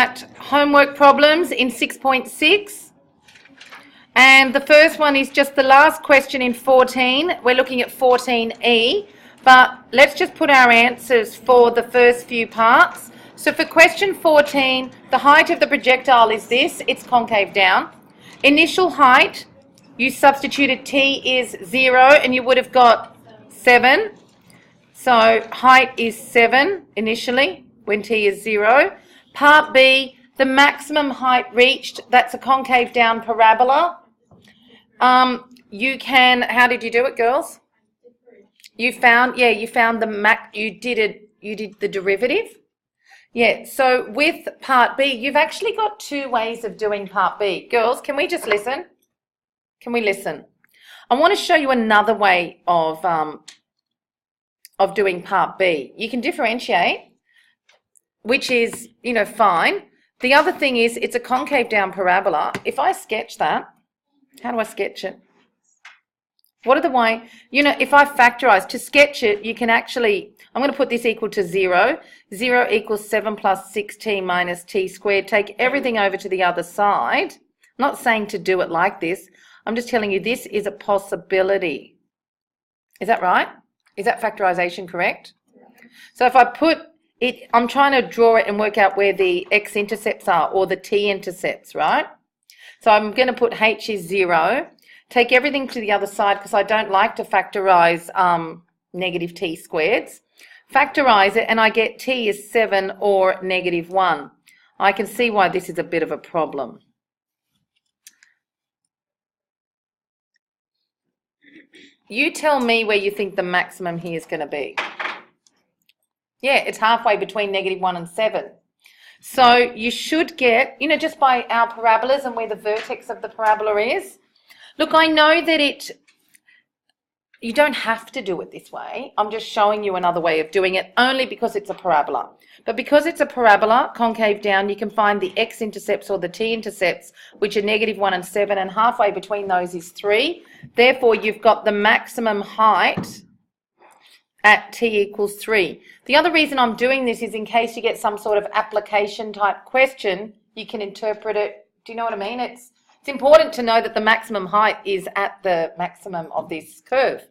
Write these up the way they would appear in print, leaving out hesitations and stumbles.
at homework problems in 6.6. And the first one is just the last question in 14. We're looking at 14E, but let's just put our answers for the first few parts. So for question 14, the height of the projectile is this, it's concave down. Initial height, you substituted t is 0 and you would have got 7. So height is 7 initially when t is 0. Part B, the maximum height reached, that's a concave down parabola. You can, how did you do it, girls? You found you did the derivative. Yeah, so with part B, you've actually got two ways of doing part B. Girls, can we just listen? Can we listen? I want to show you another way of doing part B. You can differentiate, which is, fine. The other thing is it's a concave down parabola. If I sketch that, how do I sketch it? What are the way, if I factorize, to sketch it, you can actually, I'm going to put this equal to 0. 0 equals 7 plus 6t minus t squared. Take everything over to the other side. I'm not saying to do it like this. I'm just telling you this is a possibility. Is that right? Is that factorization correct? So if I put it, I'm trying to draw it and work out where the x-intercepts are or the t-intercepts, right? So I'm going to put h is 0. Take everything to the other side because I don't like to factorize negative t squareds. Factorize it and I get t is 7 or negative 1. I can see why this is a bit of a problem. You tell me where you think the maximum here is going to be. Yeah, it's halfway between negative 1 and 7. So you should get, just by our parabolas and where the vertex of the parabola is. Look, I know that you don't have to do it this way. I'm just showing you another way of doing it only because it's a parabola. But because it's a parabola, concave down, you can find the x-intercepts or the t-intercepts, which are negative 1 and 7, and halfway between those is 3. Therefore, you've got the maximum height at t equals 3. The other reason I'm doing this is in case you get some sort of application type question, you can interpret it. Do you know what I mean? It's important to know that the maximum height is at the maximum of this curve,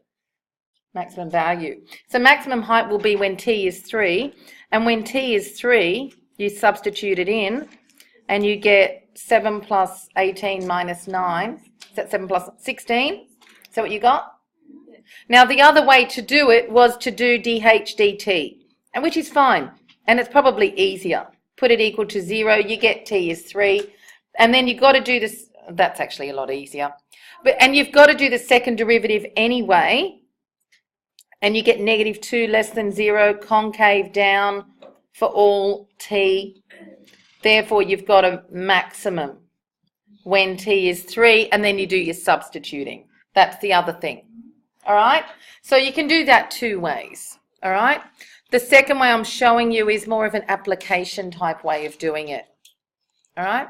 maximum value. So maximum height will be when t is 3, and when t is 3, you substitute it in, and you get 7 plus 18 minus 9. Is that 7 plus 16? Is that what you got? Now, the other way to do it was to do dh dt, and which is fine, and it's probably easier. Put it equal to 0, you get t is 3, and then you've got to do this. That's actually a lot easier. And you've got to do the second derivative anyway, and you get negative 2 less than 0, concave down for all t. Therefore, you've got a maximum when t is 3, and then you do your substituting. That's the other thing. All right? So you can do that two ways. All right? The second way I'm showing you is more of an application type way of doing it. All right?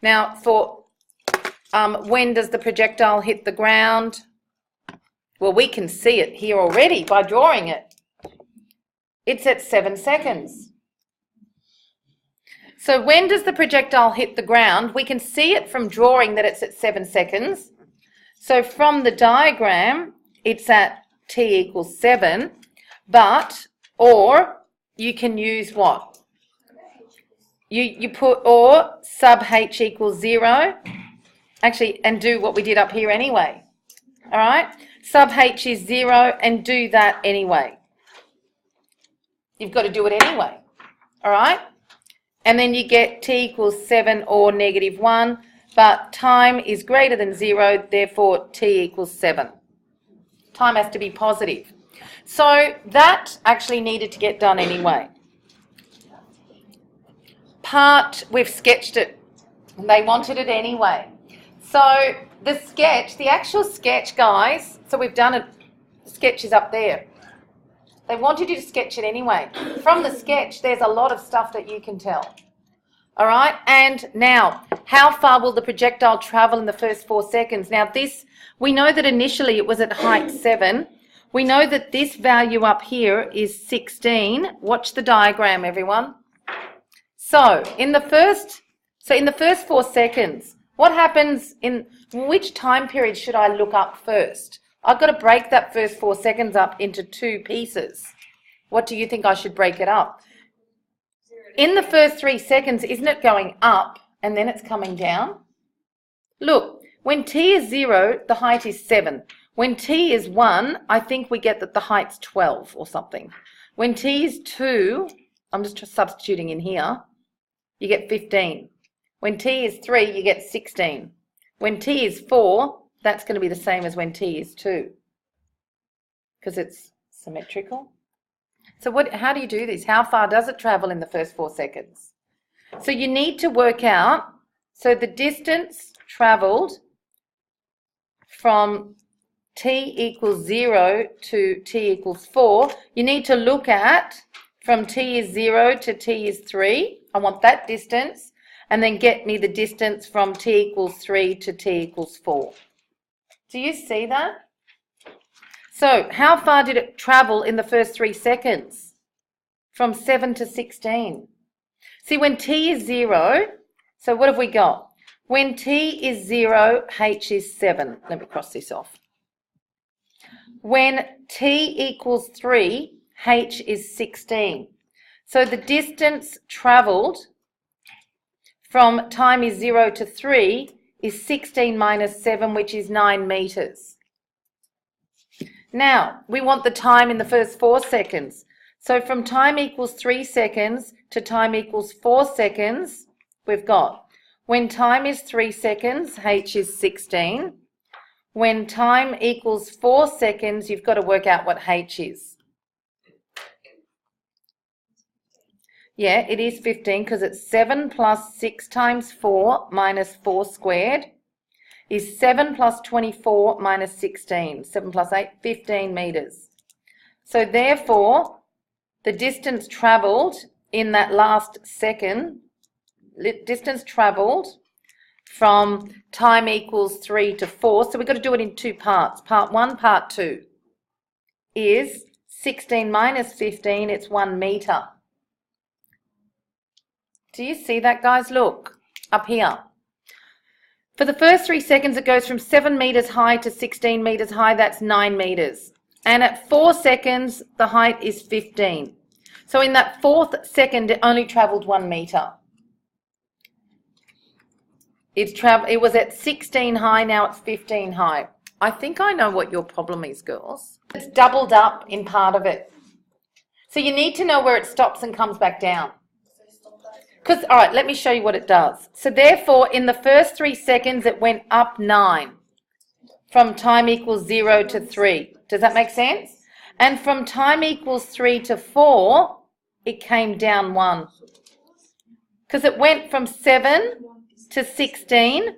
Now, for when does the projectile hit the ground? Well, we can see it here already by drawing it. It's at 7 seconds. So when does the projectile hit the ground? We can see it from drawing that it's at 7 seconds. So from the diagram, it's at t equals 7, or you can use what? You put or sub h equals 0, actually, and do what we did up here anyway. All right? Sub h is 0 and do that anyway. You've got to do it anyway. All right? And then you get t equals 7 or negative 1, but time is greater than 0, therefore t equals 7. Time has to be positive. So that actually needed to get done anyway. We've sketched it. They wanted it anyway. So the actual sketch, guys, so we've done it, the sketch is up there. They wanted you to sketch it anyway. From the sketch, there's a lot of stuff that you can tell. All right, and now, how far will the projectile travel in the first 4 seconds? Now this, we know that initially it was at height 7. We know that this value up here is 16. Watch the diagram, everyone. So in the first 4 seconds, what happens in which time period should I look up first? I've got to break that first 4 seconds up into 2 pieces. What do you think I should break it up? In the first 3 seconds, isn't it going up and then it's coming down? Look, when t is 0, the height is 7. When t is 1, I think we get that the height's 12 or something. When t is 2, I'm just substituting in here, you get 15. When t is 3, you get 16. When t is 4, that's going to be the same as when t is 2, because it's symmetrical. So how do you do this? How far does it travel in the first 4 seconds? So you need to work out, so the distance travelled from t equals 0 to t equals 4, you need to look at from t is 0 to t is 3. I want that distance, and then get me the distance from t equals 3 to t equals 4. Do you see that? So how far did it travel in the first 3 seconds? From 7 to 16. See, when t is 0, so what have we got? When t is 0, h is 7. Let me cross this off. When t equals 3, h is 16. So the distance travelled from time is 0 to 3 is 16 minus 7, which is 9 metres. Now, we want the time in the first 4 seconds. So from time equals 3 seconds to time equals 4 seconds, we've got when time is 3 seconds, h is 16. When time equals 4 seconds, you've got to work out what h is. Yeah, it is 15 because it's 7 plus 6 times 4 minus 4 squared is 7 plus 24 minus 16. 7 plus 8, 15 metres. So therefore, the distance travelled in that last second, distance travelled from time equals 3 to 4, so we've got to do it in 2 parts. Part 1, part 2 is 16 minus 15, it's 1 metre. Do you see that, guys? Look, up here. For the first 3 seconds, it goes from 7 metres high to 16 metres high, that's 9 metres. And at 4 seconds, the height is 15. So in that 4th second, it only travelled 1 metre. It was at 16 high, now it's 15 high. I think I know what your problem is, girls. It's doubled up in part of it. So you need to know where it stops and comes back down. Because, all right, let me show you what it does. So therefore, in the first 3 seconds, it went up 9 from time equals 0 to 3. Does that make sense? And from time equals 3 to 4, it came down 1. Because it went from 7 to 16,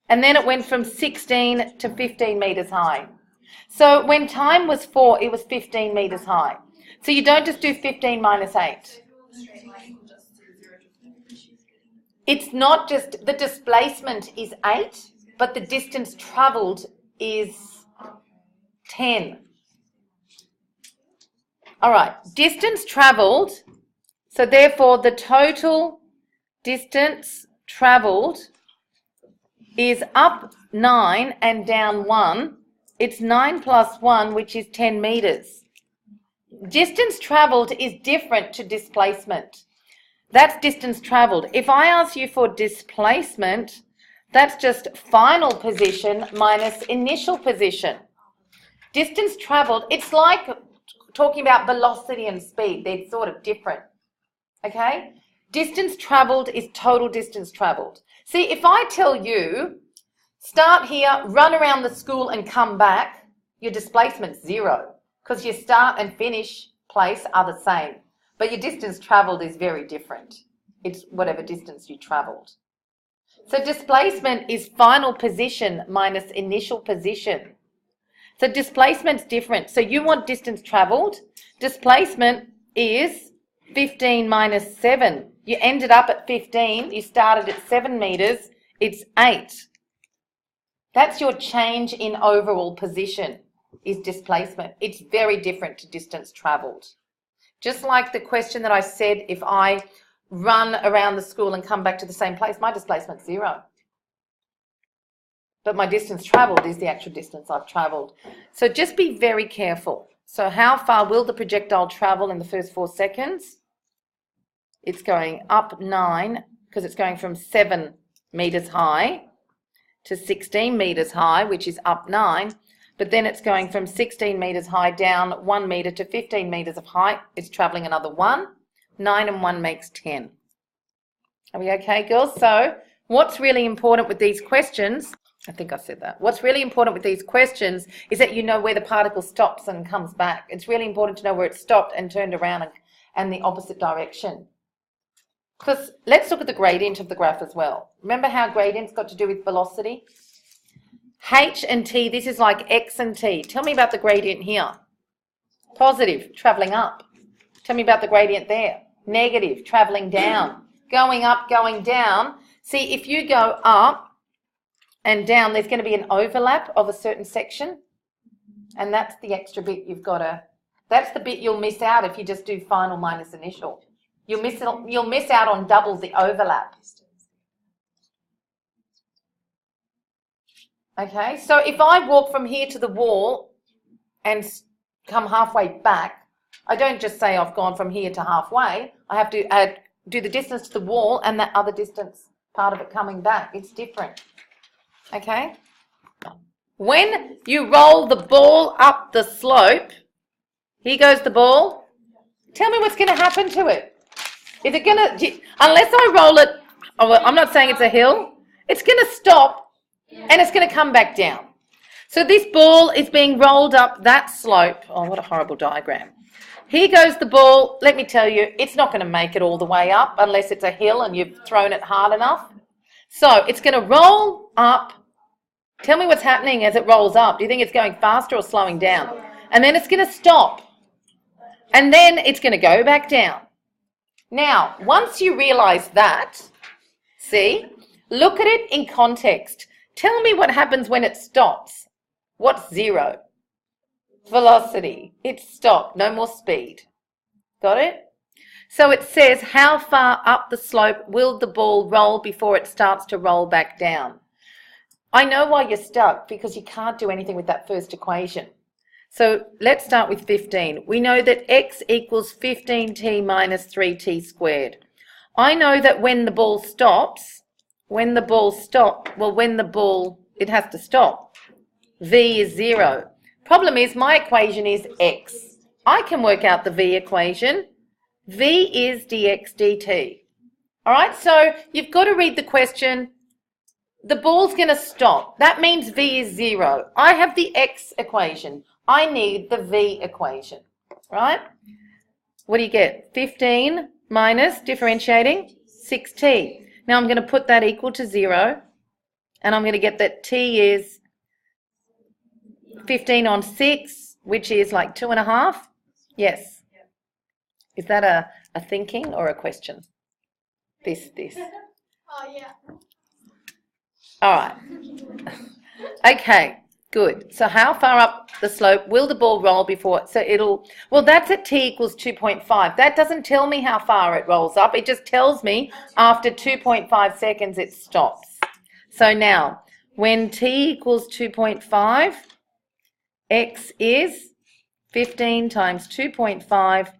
and then it went from 16 to 15 metres high. So when time was 4, it was 15 metres high. So you don't just do 15 minus 8. It's not just, the displacement is 8, but the distance travelled is 10. All right, distance travelled, so therefore the total distance travelled is up 9 and down 1. It's 9 plus 1, which is 10 metres. Distance travelled is different to displacement. That's distance travelled. If I ask you for displacement, that's just final position minus initial position. Distance travelled, it's like talking about velocity and speed. They're sort of different, okay? Distance travelled is total distance travelled. See, if I tell you, start here, run around the school and come back, your displacement's 0, because your start and finish place are the same. But your distance travelled is very different. It's whatever distance you travelled. So displacement is final position minus initial position. So displacement's different. So you want distance travelled. Displacement is 15 minus 7. You ended up at 15. You started at 7 metres. It's 8. That's your change in overall position is displacement. It's very different to distance travelled. Just like the question that I said, if I run around the school and come back to the same place, my displacement's 0. But my distance travelled is the actual distance I've travelled. So just be very careful. So how far will the projectile travel in the first 4 seconds? It's going up 9 because it's going from 7 metres high to 16 metres high, which is up 9. But then it's going from 16 metres high down 1 metre to 15 metres of height. It's travelling another 1. 9 and 1 makes 10. Are we okay, girls? So what's really important with these questions, I think I said that. What's really important with these questions is that you know where the particle stops and comes back. It's really important to know where it stopped and turned around and the opposite direction. Because let's look at the gradient of the graph as well. Remember how gradient's got to do with velocity? H and T, this is like X and T. Tell me about the gradient here. Positive, travelling up. Tell me about the gradient there. Negative, travelling down. Going up, going down. See, if you go up and down, there's going to be an overlap of a certain section. And that's the extra bit you've got to, that's the bit you'll miss out if you just do final minus initial. You'll miss out on double the overlap. Okay, so if I walk from here to the wall and come halfway back, I don't just say I've gone from here to halfway. I have to do the distance to the wall and that other distance part of it coming back. It's different. Okay? When you roll the ball up the slope, here goes the ball. Tell me what's going to happen to it. Is it going to, unless I roll it, I'm not saying it's a hill, it's going to stop and it's going to come back down. So this ball is being rolled up that slope. Oh, what a horrible diagram. Here goes the ball. Let me tell you, it's not going to make it all the way up unless it's a hill and you've thrown it hard enough. So it's going to roll up. Tell me what's happening as it rolls up. Do you think it's going faster or slowing down? And then it's going to stop. And then it's going to go back down. Now, once you realise that, see, look at it in context. Tell me what happens when it stops. What's 0? Velocity. It stopped. No more speed. Got it? So it says, how far up the slope will the ball roll before it starts to roll back down? I know why you're stuck, because you can't do anything with that first equation. So let's start with 15. We know that x equals 15t minus 3t squared. I know that when the ball stops, it has to stop. V is 0. Problem is, my equation is x. I can work out the v equation. V is dx dt. All right, so you've got to read the question. The ball's going to stop. That means v is 0. I have the x equation. I need the v equation, right? What do you get? 15 minus, differentiating, 6t. Now I'm going to put that equal to 0, and I'm going to get that t is 15 on 6, which is like 2.5. Yes. Is that a thinking or a question? This. Oh, yeah. All right. Okay, good. So how far up the slope will the ball roll before it? So well, that's at t equals 2.5. That doesn't tell me how far it rolls up. It just tells me after 2.5 seconds it stops. So now, when t equals 2.5, x is 15 times 2.5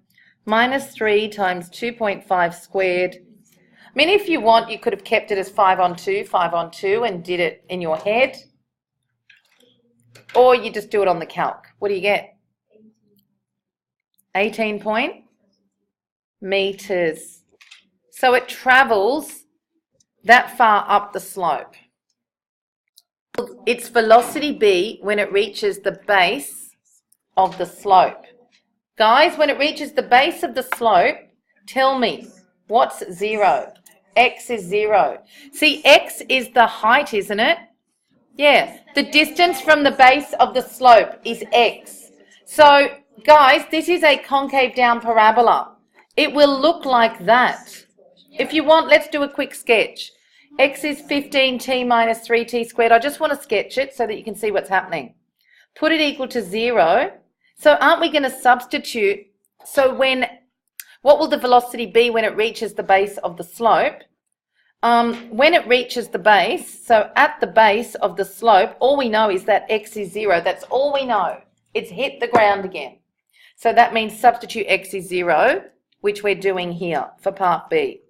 minus 3 times 2.5 squared. I mean, if you want, you could have kept it as 5 on 2, and did it in your head. Or you just do it on the calc. What do you get? 18 meters. So it travels that far up the slope. Its velocity b when it reaches the base of the slope. Guys, when it reaches the base of the slope, tell me, what's 0? X is 0. See, x is the height, isn't it? Yeah, the distance from the base of the slope is x. So, guys, this is a concave down parabola. It will look like that. If you want, let's do a quick sketch. X is 15t minus 3t squared. I just want to sketch it so that you can see what's happening. Put it equal to 0. So aren't we going to substitute? So when What will the velocity be when it reaches the base of the slope? When it reaches the base, so at the base of the slope, all we know is that x is 0. That's all we know. It's hit the ground again. So that means substitute x is 0, which we're doing here for part B.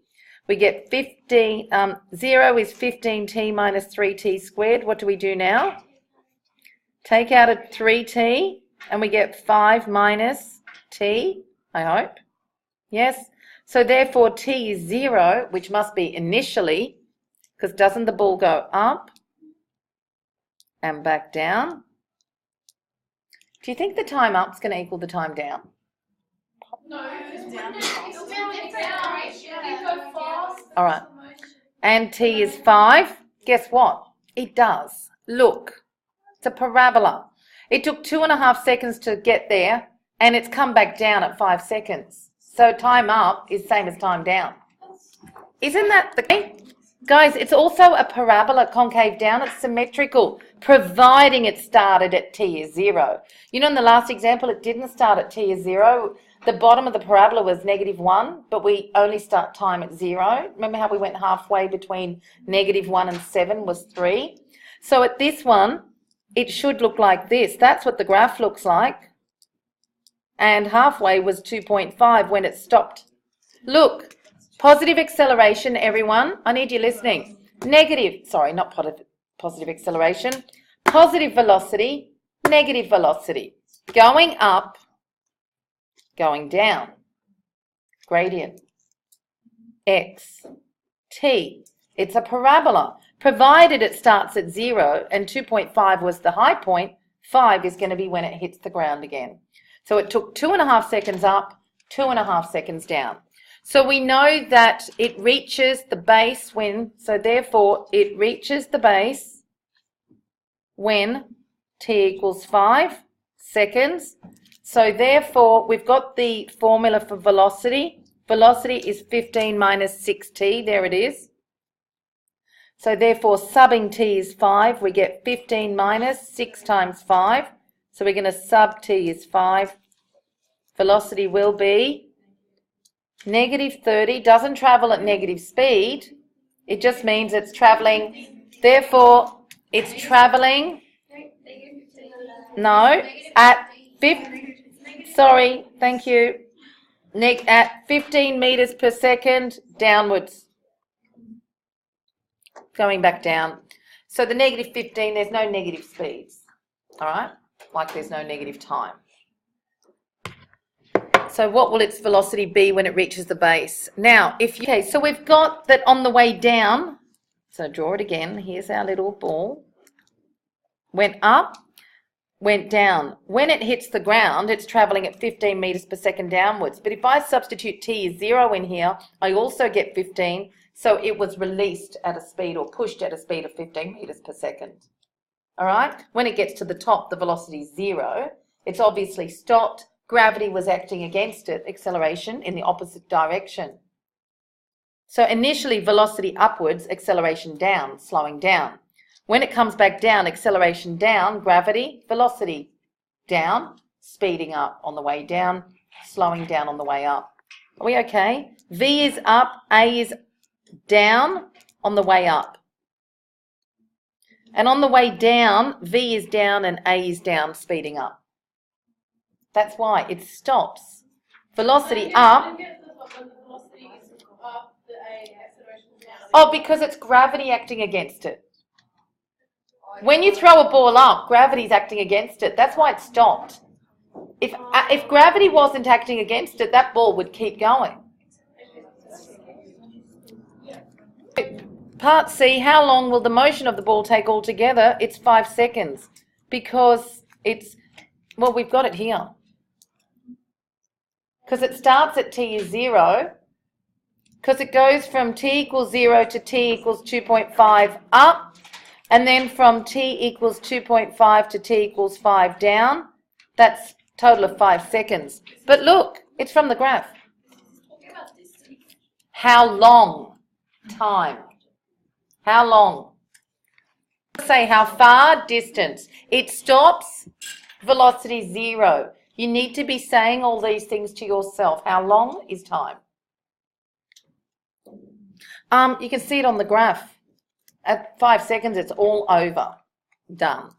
We get 0 is 15t minus 3t squared. What do we do now? Take out a 3t and we get 5 minus t, I hope. Yes? So therefore t is 0, which must be initially, because doesn't the ball go up and back down? Do you think the time up is going to equal the time down? No, it's down. All right. And t is 5. Guess what? It does. Look, it's a parabola. It took 2.5 seconds to get there, and it's come back down at 5 seconds. So time up is same as time down. Isn't that the case? Guys, it's also a parabola, concave down. It's symmetrical, providing it started at t is 0. You know, in the last example, it didn't start at t is 0. The bottom of the parabola was -1, but we only start time at 0. Remember how we went halfway between -1 and 7 was 3? So at this one, it should look like this. That's what the graph looks like. And halfway was 2.5 when it stopped. Look, positive acceleration, everyone. I need you listening. Not positive acceleration. Positive velocity, negative velocity. Going up, going down. Gradient. X. T. It's a parabola. Provided it starts at 0 and 2.5 was the high point, 5 is going to be when it hits the ground again. So it took 2.5 seconds up, 2.5 seconds down. So we know that it reaches the base so therefore it reaches the base when t equals 5 seconds. So therefore we've got the formula for velocity. Velocity is 15 minus 6t, there it is. So therefore subbing t is 5, we get 15 minus 6 times 5. So we're going to sub t is 5. Velocity will be -30. Doesn't travel at negative speed. It just means it's traveling. Therefore, it's traveling. No, at 15 meters per second downwards. Going back down. So the -15, there's no negative speeds. All right? Like there's no negative time. So what will its velocity be when it reaches the base? Now, so we've got that on the way down. So draw it again. Here's our little ball. Went up, went down. When it hits the ground, it's traveling at 15 meters per second downwards. But if I substitute t is 0 in here, I also get 15. So it was released at a speed or pushed at a speed of 15 meters per second. All right? When it gets to the top, the velocity is 0. It's obviously stopped. Gravity was acting against it, acceleration in the opposite direction. So initially velocity upwards, acceleration down, slowing down. When it comes back down, acceleration down, gravity, velocity down, speeding up on the way down, slowing down on the way up. Are we okay? V is up, A is down on the way up. And on the way down, V is down and A is down, speeding up. That's why it stops. Velocity up. Oh, because it's gravity acting against it. When you throw a ball up, gravity's acting against it. That's why it stopped. If gravity wasn't acting against it, that ball would keep going. Part C, how long will the motion of the ball take altogether? It's 5 seconds because we've got it here. Because it starts at t is 0, because it goes from t equals 0 to t equals 2.5 up, and then from t equals 2.5 to t equals 5 down. That's a total of 5 seconds. But look, it's from the graph. How long? Time. How long? Say how far? Distance. It stops, velocity 0. You need to be saying all these things to yourself. How long is time? You can see it on the graph. At 5 seconds, it's all over. Done.